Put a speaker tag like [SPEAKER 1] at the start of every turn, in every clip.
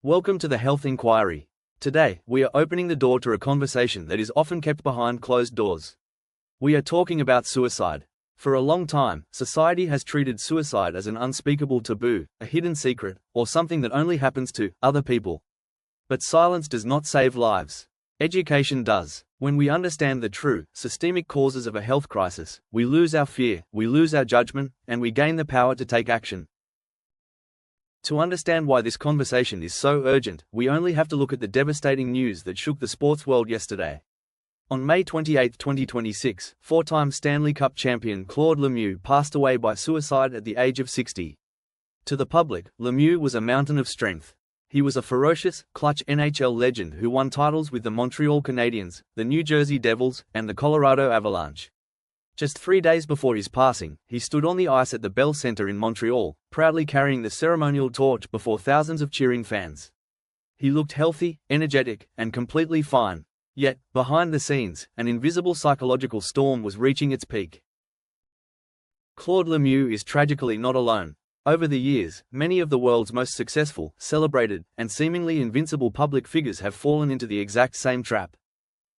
[SPEAKER 1] Welcome to the Health Inquiry. Today, we are opening the door to a conversation that is often kept behind closed doors. We are talking about suicide. For a long time, society has treated suicide as an unspeakable taboo, a hidden secret, or something that only happens to other people. But silence does not save lives. Education does. When we understand the true, systemic causes of a health crisis, we lose our fear, we lose our judgment, and we gain the power to take action. To understand why this conversation is so urgent, we only have to look at the devastating news that shook the sports world yesterday. On May 28, 2026, four-time Stanley Cup champion Claude Lemieux passed away by suicide at the age of 60. To the public, Lemieux was a mountain of strength. He was a ferocious, clutch NHL legend who won titles with the Montreal Canadiens, the New Jersey Devils, and the Colorado Avalanche. Just 3 days before his passing, he stood on the ice at the Bell Centre in Montreal, proudly carrying the ceremonial torch before thousands of cheering fans. He looked healthy, energetic, and completely fine. Yet, behind the scenes, an invisible psychological storm was reaching its peak. Claude Lemieux is tragically not alone. Over the years, many of the world's most successful, celebrated, and seemingly invincible public figures have fallen into the exact same trap.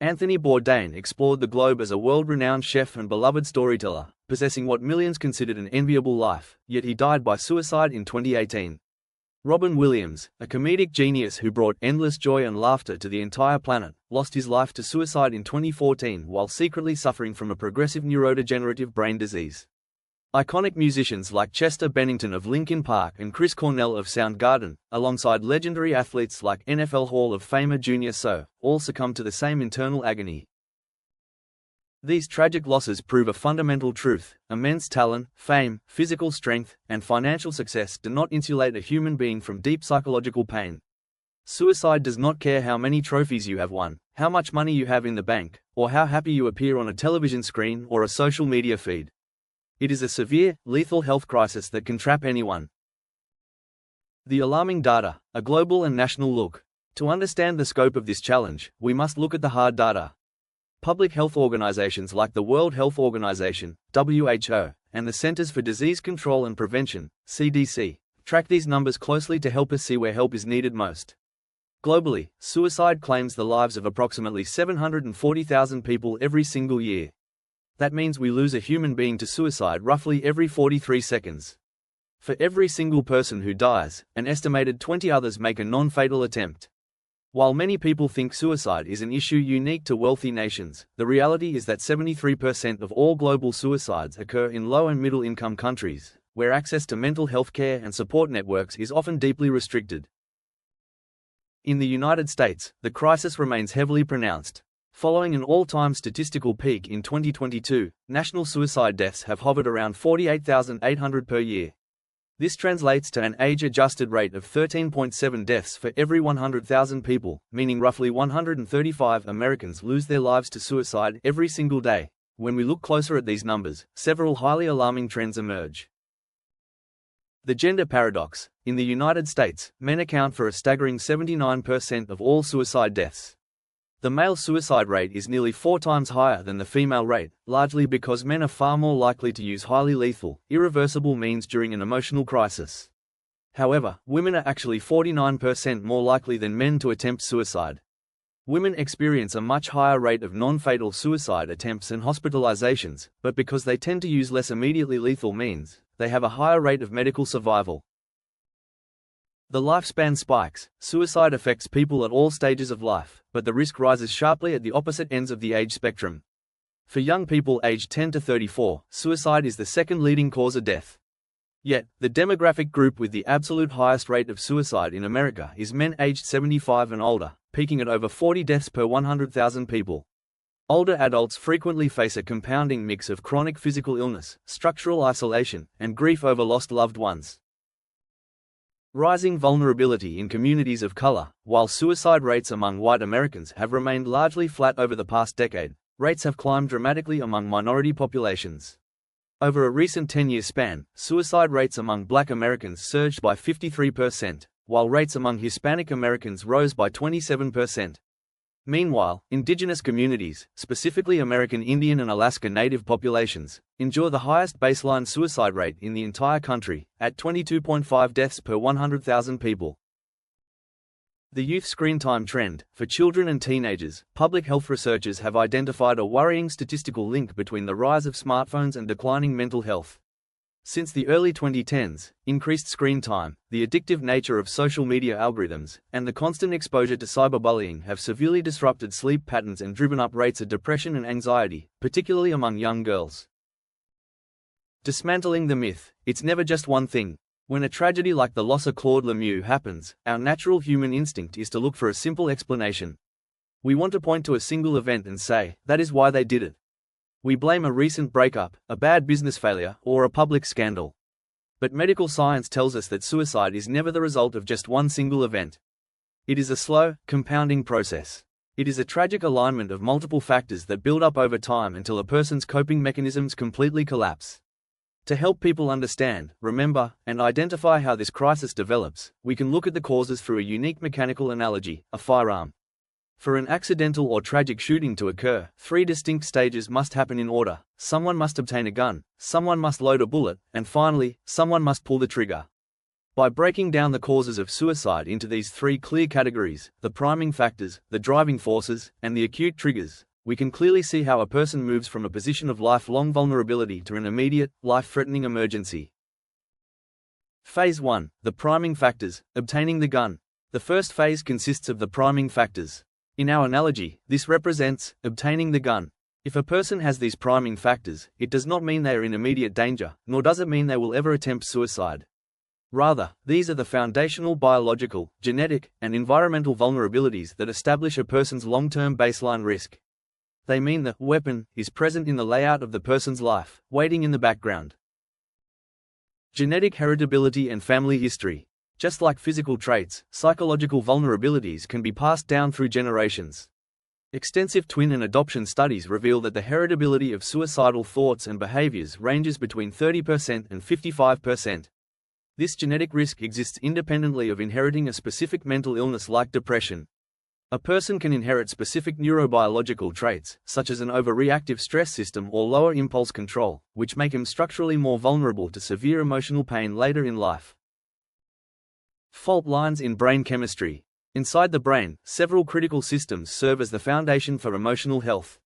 [SPEAKER 1] Anthony Bourdain explored the globe as a world-renowned chef and beloved storyteller, possessing what millions considered an enviable life, yet he died by suicide in 2018. Robin Williams, a comedic genius who brought endless joy and laughter to the entire planet, lost his life to suicide in 2014 while secretly suffering from a progressive neurodegenerative brain disease. Iconic musicians like Chester Bennington of Linkin Park and Chris Cornell of Soundgarden, alongside legendary athletes like NFL Hall of Famer Junior Seau, all succumbed to the same internal agony. These tragic losses prove a fundamental truth: immense talent, fame, physical strength, and financial success do not insulate a human being from deep psychological pain. Suicide does not care how many trophies you have won, how much money you have in the bank, or how happy you appear on a television screen or a social media feed. It is a severe, lethal health crisis that can trap anyone. The alarming data, a global and national look. To understand the scope of this challenge, we must look at the hard data. Public health organizations like the World Health Organization, WHO, and the Centers for Disease Control and Prevention, CDC, track these numbers closely to help us see where help is needed most. Globally, suicide claims the lives of approximately 740,000 people every single year. That means we lose a human being to suicide roughly every 43 seconds. For every single person who dies, an estimated 20 others make a non-fatal attempt. While many people think suicide is an issue unique to wealthy nations, the reality is that 73% of all global suicides occur in low and middle-income countries, where access to mental health care and support networks is often deeply restricted. In the United States, the crisis remains heavily pronounced. Following an all-time statistical peak in 2022, national suicide deaths have hovered around 48,800 per year. This translates to an age-adjusted rate of 13.7 deaths for every 100,000 people, meaning roughly 135 Americans lose their lives to suicide every single day. When we look closer at these numbers, several highly alarming trends emerge. The gender paradox. In the United States, men account for a staggering 79% of all suicide deaths. The male suicide rate is nearly 4 times higher than the female rate, largely because men are far more likely to use highly lethal, irreversible means during an emotional crisis. However, women are actually 49% more likely than men to attempt suicide. Women experience a much higher rate of non-fatal suicide attempts and hospitalizations, but because they tend to use less immediately lethal means, they have a higher rate of medical survival. The lifespan spikes. Suicide affects people at all stages of life, but the risk rises sharply at the opposite ends of the age spectrum. For young people aged 10 to 34, suicide is the second leading cause of death. Yet, the demographic group with the absolute highest rate of suicide in America is men aged 75 and older, peaking at over 40 deaths per 100,000 people. Older adults frequently face a compounding mix of chronic physical illness, structural isolation, and grief over lost loved ones. Rising vulnerability in communities of color. While suicide rates among white Americans have remained largely flat over the past decade, rates have climbed dramatically among minority populations. Over a recent 10-year span, suicide rates among Black Americans surged by 53%, while rates among Hispanic Americans rose by 27%. Meanwhile, indigenous communities, specifically American Indian and Alaska Native populations, enjoy the highest baseline suicide rate in the entire country, at 22.5 deaths per 100,000 people. The youth screen time trend. For children and teenagers, public health researchers have identified a worrying statistical link between the rise of smartphones and declining mental health. Since the early 2010s, increased screen time, the addictive nature of social media algorithms, and the constant exposure to cyberbullying have severely disrupted sleep patterns and driven up rates of depression and anxiety, particularly among young girls. Dismantling the myth. It's never just one thing. When a tragedy like the loss of Claude Lemieux happens, our natural human instinct is to look for a simple explanation. We want to point to a single event and say, that is why they did it. We blame a recent breakup, a bad business failure, or a public scandal. But medical science tells us that suicide is never the result of just one single event. It is a slow, compounding process. It is a tragic alignment of multiple factors that build up over time until a person's coping mechanisms completely collapse. To help people understand, remember, and identify how this crisis develops, we can look at the causes through a unique mechanical analogy, a firearm. For an accidental or tragic shooting to occur, 3 distinct stages must happen in order. Someone must obtain a gun, someone must load a bullet, and finally, someone must pull the trigger. By breaking down the causes of suicide into these 3 clear categories, the priming factors, the driving forces, and the acute triggers, we can clearly see how a person moves from a position of lifelong vulnerability to an immediate, life-threatening emergency. Phase 1. The priming factors, obtaining the gun. The first phase consists of the priming factors. In our analogy, this represents obtaining the gun. If a person has these priming factors, it does not mean they are in immediate danger, nor does it mean they will ever attempt suicide. Rather, these are the foundational biological, genetic, and environmental vulnerabilities that establish a person's long-term baseline risk. They mean the weapon is present in the layout of the person's life, waiting in the background. Genetic heritability and family history. Just like physical traits, psychological vulnerabilities can be passed down through generations. Extensive twin and adoption studies reveal that the heritability of suicidal thoughts and behaviors ranges between 30% and 55%. This genetic risk exists independently of inheriting a specific mental illness like depression. A person can inherit specific neurobiological traits, such as an overreactive stress system or lower impulse control, which make him structurally more vulnerable to severe emotional pain later in life. Fault lines in brain chemistry. Inside the brain, several critical systems serve as the foundation for emotional health.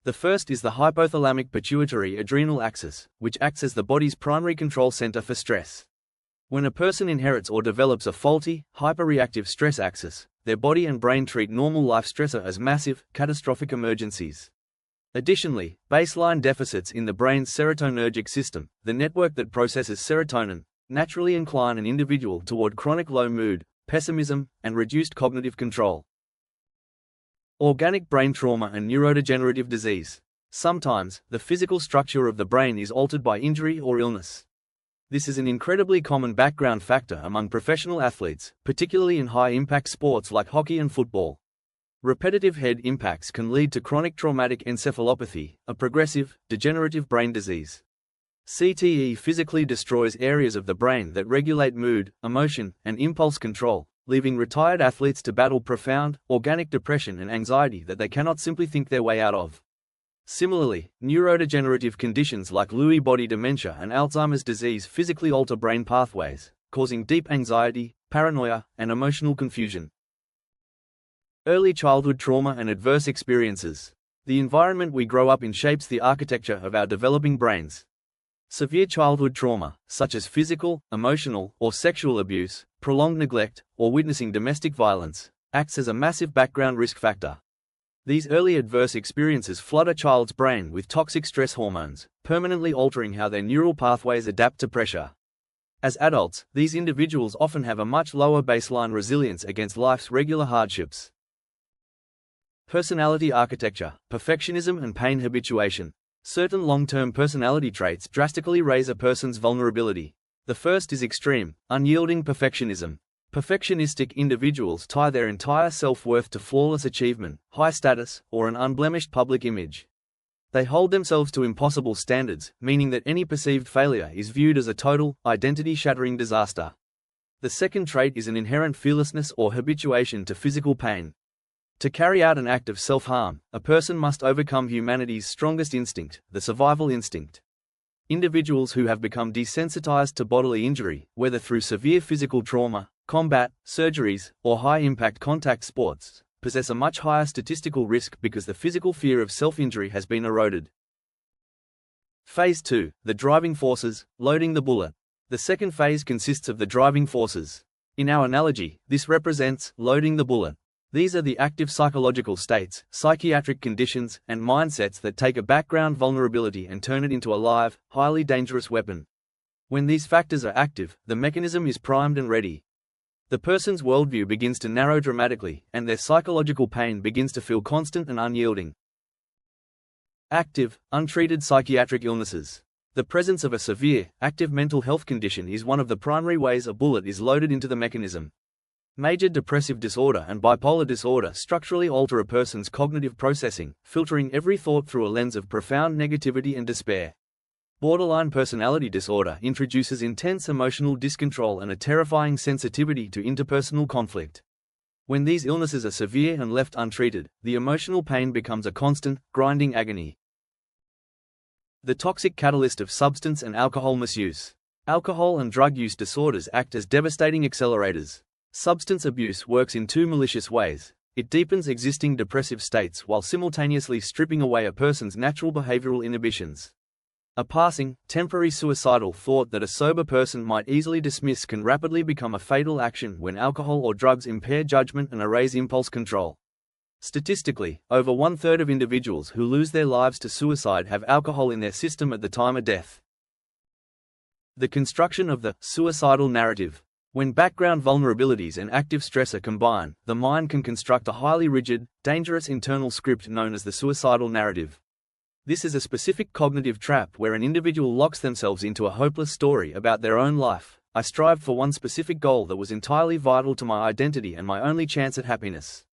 [SPEAKER 1] The first is the hypothalamic pituitary adrenal axis, which acts as the body's primary control center for stress. When a person inherits or develops a faulty, hyperreactive stress axis, their body and brain treat normal life stressor as massive, catastrophic emergencies. Additionally, baseline deficits in the brain's serotonergic system, the network that processes serotonin, naturally incline an individual toward chronic low mood, pessimism, and reduced cognitive control. Organic brain trauma and neurodegenerative disease. Sometimes, the physical structure of the brain is altered by injury or illness. This is an incredibly common background factor among professional athletes, particularly in high-impact sports like hockey and football. Repetitive head impacts can lead to chronic traumatic encephalopathy, a progressive, degenerative brain disease. CTE physically destroys areas of the brain that regulate mood, emotion, and impulse control, leaving retired athletes to battle profound, organic depression and anxiety that they cannot simply think their way out of. Similarly, neurodegenerative conditions like Lewy body dementia and Alzheimer's disease physically alter brain pathways, causing deep anxiety, paranoia, and emotional confusion. Early childhood trauma and adverse experiences. The environment we grow up in shapes the architecture of our developing brains. Severe childhood trauma, such as physical, emotional, or sexual abuse, prolonged neglect, or witnessing domestic violence, acts as a massive background risk factor. These early adverse experiences flood a child's brain with toxic stress hormones, permanently altering how their neural pathways adapt to pressure. As adults, these individuals often have a much lower baseline resilience against life's regular hardships. Personality architecture, perfectionism and pain habituation. Certain long-term personality traits drastically raise a person's vulnerability. The first is extreme, unyielding perfectionism. Perfectionistic individuals tie their entire self-worth to flawless achievement, high status, or an unblemished public image. They hold themselves to impossible standards, meaning that any perceived failure is viewed as a total, identity-shattering disaster. The second trait is an inherent fearlessness or habituation to physical pain. To carry out an act of self-harm, a person must overcome humanity's strongest instinct, the survival instinct. Individuals who have become desensitized to bodily injury, whether through severe physical trauma, combat, surgeries, or high-impact contact sports possess a much higher statistical risk because the physical fear of self-injury has been eroded. Phase 2. The driving forces, loading the bullet. The second phase consists of the driving forces. In our analogy, this represents loading the bullet. These are the active psychological states, psychiatric conditions, and mindsets that take a background vulnerability and turn it into a live, highly dangerous weapon. When these factors are active, the mechanism is primed and ready. The person's worldview begins to narrow dramatically, and their psychological pain begins to feel constant and unyielding. Active, untreated psychiatric illnesses. The presence of a severe, active mental health condition is one of the primary ways a bullet is loaded into the mechanism. Major depressive disorder and bipolar disorder structurally alter a person's cognitive processing, filtering every thought through a lens of profound negativity and despair. Borderline personality disorder introduces intense emotional discontrol and a terrifying sensitivity to interpersonal conflict. When these illnesses are severe and left untreated, the emotional pain becomes a constant, grinding agony. The toxic catalyst of substance and alcohol misuse. Alcohol and drug use disorders act as devastating accelerators. Substance abuse works in two malicious ways. It deepens existing depressive states while simultaneously stripping away a person's natural behavioral inhibitions. A passing, temporary suicidal thought that a sober person might easily dismiss can rapidly become a fatal action when alcohol or drugs impair judgment and erase impulse control. Statistically, over 1/3 of individuals who lose their lives to suicide have alcohol in their system at the time of death. The construction of the suicidal narrative. When background vulnerabilities and active stressor combine, the mind can construct a highly rigid, dangerous internal script known as the suicidal narrative. This is a specific cognitive trap where an individual locks themselves into a hopeless story about their own life. I strived for one specific goal that was entirely vital to my identity and my only chance at happiness.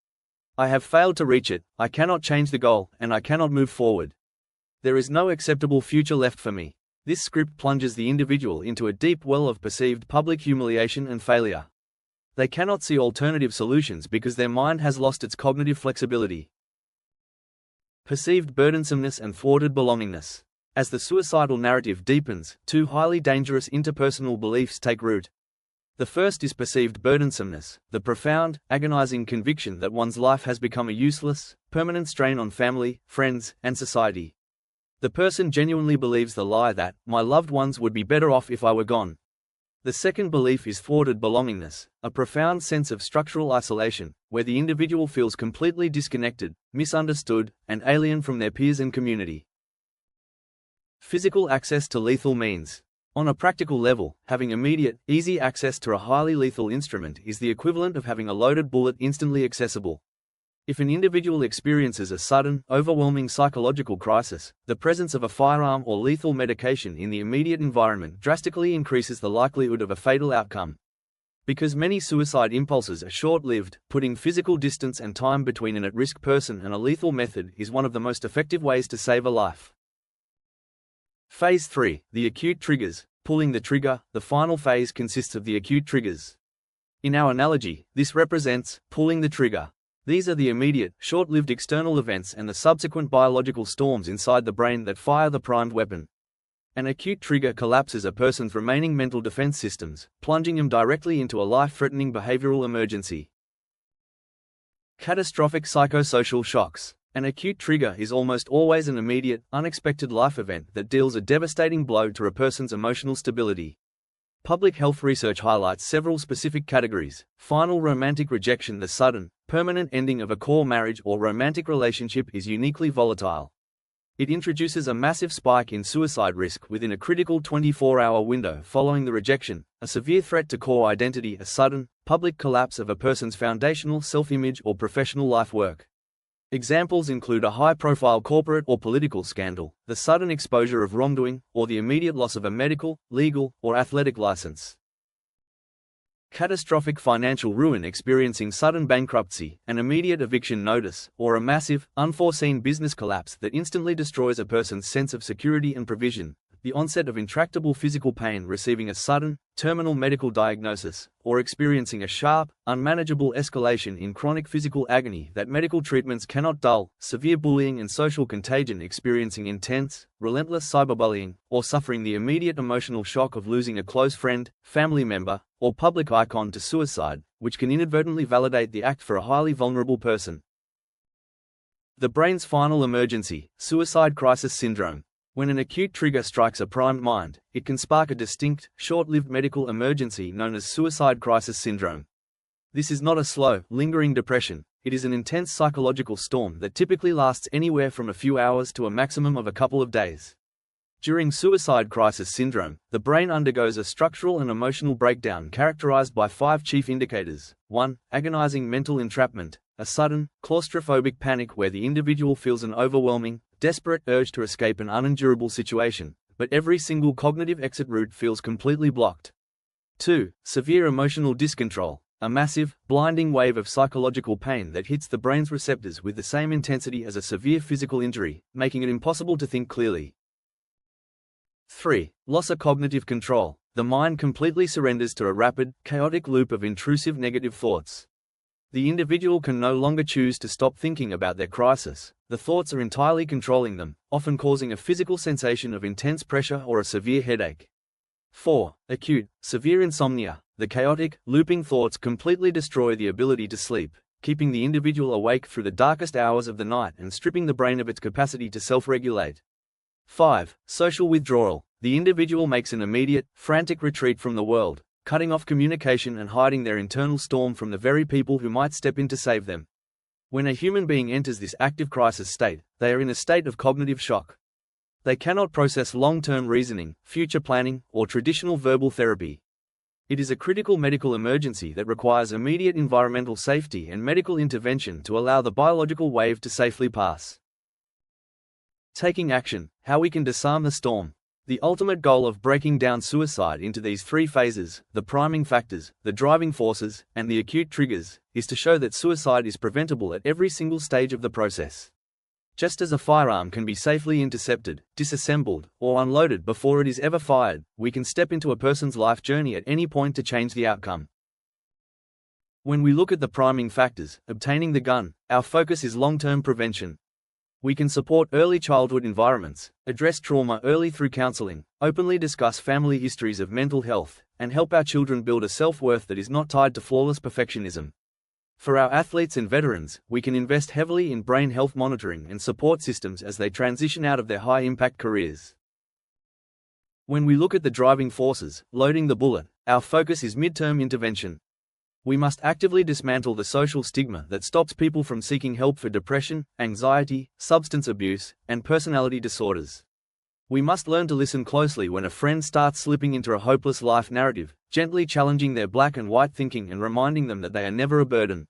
[SPEAKER 1] I have failed to reach it, I cannot change the goal, and I cannot move forward. There is no acceptable future left for me. This script plunges the individual into a deep well of perceived public humiliation and failure. They cannot see alternative solutions because their mind has lost its cognitive flexibility. Perceived burdensomeness and thwarted belongingness. As the suicidal narrative deepens, two highly dangerous interpersonal beliefs take root. The first is perceived burdensomeness, the profound, agonizing conviction that one's life has become a useless, permanent strain on family, friends, and society. The person genuinely believes the lie that, my loved ones would be better off if I were gone. The second belief is thwarted belongingness, a profound sense of structural isolation, where the individual feels completely disconnected, misunderstood, and alien from their peers and community. Physical access to lethal means. On a practical level, having immediate, easy access to a highly lethal instrument is the equivalent of having a loaded bullet instantly accessible. If an individual experiences a sudden, overwhelming psychological crisis, the presence of a firearm or lethal medication in the immediate environment drastically increases the likelihood of a fatal outcome. Because many suicide impulses are short-lived, putting physical distance and time between an at-risk person and a lethal method is one of the most effective ways to save a life. Phase 3. The acute triggers. Pulling the trigger. The final phase consists of the acute triggers. In our analogy, this represents pulling the trigger. These are the immediate, short-lived external events and the subsequent biological storms inside the brain that fire the primed weapon. An acute trigger collapses a person's remaining mental defense systems, plunging them directly into a life-threatening behavioral emergency. Catastrophic psychosocial shocks. An acute trigger is almost always an immediate, unexpected life event that deals a devastating blow to a person's emotional stability. Public health research highlights several specific categories. Final romantic rejection. The sudden, permanent ending of a core marriage or romantic relationship is uniquely volatile. It introduces a massive spike in suicide risk within a critical 24-hour window following the rejection, a severe threat to core identity, a sudden, public collapse of a person's foundational self-image or professional life work. Examples include a high-profile corporate or political scandal, the sudden exposure of wrongdoing, or the immediate loss of a medical, legal, or athletic license. Catastrophic financial ruin. Experiencing sudden bankruptcy, an immediate eviction notice, or a massive, unforeseen business collapse that instantly destroys a person's sense of security and provision. the onset of intractable physical pain, receiving a sudden, terminal medical diagnosis, or experiencing a sharp, unmanageable escalation in chronic physical agony that medical treatments cannot dull, severe bullying and social contagion, experiencing intense, relentless cyberbullying, or suffering the immediate emotional shock of losing a close friend, family member, or public icon to suicide, which can inadvertently validate the act for a highly vulnerable person. The brain's final emergency, suicide crisis syndrome. When an acute trigger strikes a primed mind, it can spark a distinct, short-lived medical emergency known as suicide crisis syndrome. This is not a slow, lingering depression. It is an intense psychological storm that typically lasts anywhere from a few hours to a maximum of a couple of days. During suicide crisis syndrome, the brain undergoes a structural and emotional breakdown characterized by 5 chief indicators. 1. Agonizing mental entrapment, a sudden, claustrophobic panic where the individual feels an overwhelming, desperate urge to escape an unendurable situation, but every single cognitive exit route feels completely blocked. 2. Severe emotional discontrol, a massive, blinding wave of psychological pain that hits the brain's receptors with the same intensity as a severe physical injury, making it impossible to think clearly. 3. Loss of cognitive control, the mind completely surrenders to a rapid, chaotic loop of intrusive negative thoughts. The individual can no longer choose to stop thinking about their crisis. The thoughts are entirely controlling them, often causing a physical sensation of intense pressure or a severe headache. 4. Acute, severe insomnia. The chaotic, looping thoughts completely destroy the ability to sleep, keeping the individual awake through the darkest hours of the night and stripping the brain of its capacity to self-regulate. 5. Social withdrawal. The individual makes an immediate, frantic retreat from the world, cutting off communication and hiding their internal storm from the very people who might step in to save them. When a human being enters this active crisis state, they are in a state of cognitive shock. They cannot process long-term reasoning, future planning, or traditional verbal therapy. It is a critical medical emergency that requires immediate environmental safety and medical intervention to allow the biological wave to safely pass. Taking action, how we can disarm the storm. The ultimate goal of breaking down suicide into these 3 phases, the priming factors, the driving forces, and the acute triggers, is to show that suicide is preventable at every single stage of the process. Just as a firearm can be safely intercepted, disassembled, or unloaded before it is ever fired, we can step into a person's life journey at any point to change the outcome. When we look at the priming factors, obtaining the gun, our focus is long-term prevention. We can support early childhood environments, address trauma early through counseling, openly discuss family histories of mental health, and help our children build a self-worth that is not tied to flawless perfectionism. For our athletes and veterans, we can invest heavily in brain health monitoring and support systems as they transition out of their high-impact careers. When we look at the driving forces, loading the bullet, our focus is midterm intervention. We must actively dismantle the social stigma that stops people from seeking help for depression, anxiety, substance abuse, and personality disorders. We must learn to listen closely when a friend starts slipping into a hopeless life narrative, gently challenging their black and white thinking and reminding them that they are never a burden.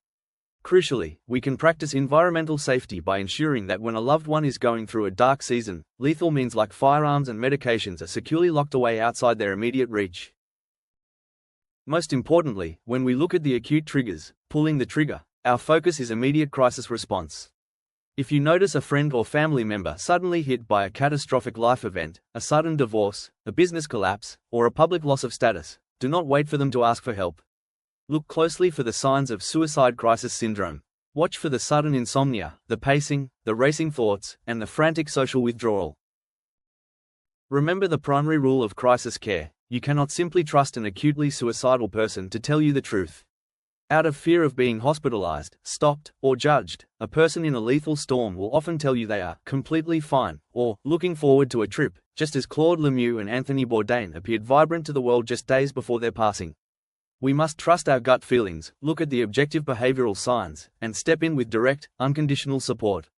[SPEAKER 1] Crucially, we can practice environmental safety by ensuring that when a loved one is going through a dark season, lethal means like firearms and medications are securely locked away outside their immediate reach. Most importantly, when we look at the acute triggers, pulling the trigger, our focus is immediate crisis response. If you notice a friend or family member suddenly hit by a catastrophic life event, a sudden divorce, a business collapse, or a public loss of status, do not wait for them to ask for help. Look closely for the signs of suicide crisis syndrome. Watch for the sudden insomnia, the pacing, the racing thoughts, and the frantic social withdrawal. Remember the primary rule of crisis care: you cannot simply trust an acutely suicidal person to tell you the truth. Out of fear of being hospitalized, stopped, or judged, a person in a lethal storm will often tell you they are completely fine, or looking forward to a trip, just as Claude Lemieux and Anthony Bourdain appeared vibrant to the world just days before their passing. We must trust our gut feelings, look at the objective behavioral signs, and step in with direct, unconditional support.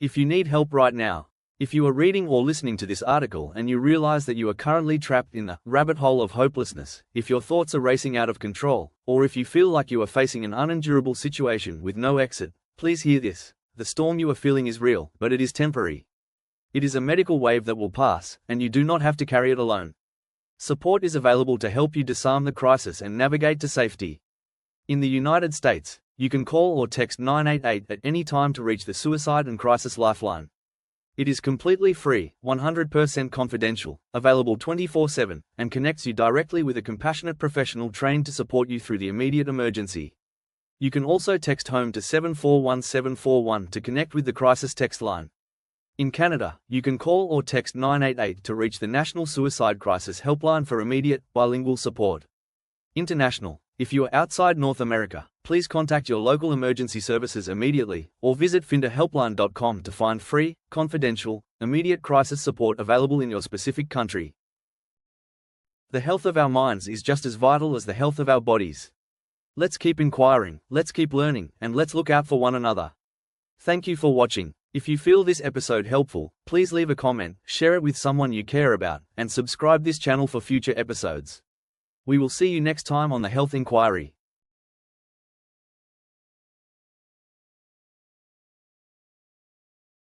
[SPEAKER 1] If you need help right now, if you are reading or listening to this article and you realize that you are currently trapped in the rabbit hole of hopelessness, if your thoughts are racing out of control, or if you feel like you are facing an unendurable situation with no exit, please hear this. The storm you are feeling is real, but it is temporary. It is a medical wave that will pass, and you do not have to carry it alone. Support is available to help you disarm the crisis and navigate to safety. In the United States, you can call or text 988 at any time to reach the Suicide and Crisis Lifeline. It is completely free, 100% confidential, available 24/7, and connects you directly with a compassionate professional trained to support you through the immediate emergency. You can also text HOME to 741741 to connect with the crisis text line. In Canada, you can call or text 988 to reach the National Suicide Crisis Helpline for immediate, bilingual support. International, if you are outside North America, please contact your local emergency services immediately, or visit findahelpline.com to find free, confidential, immediate crisis support available in your specific country. The health of our minds is just as vital as the health of our bodies. Let's keep inquiring, let's keep learning, and let's look out for one another. Thank you for watching. If you feel this episode helpful, please leave a comment, share it with someone you care about, and subscribe this channel for future episodes. We will see you next time on the Health Inquiry.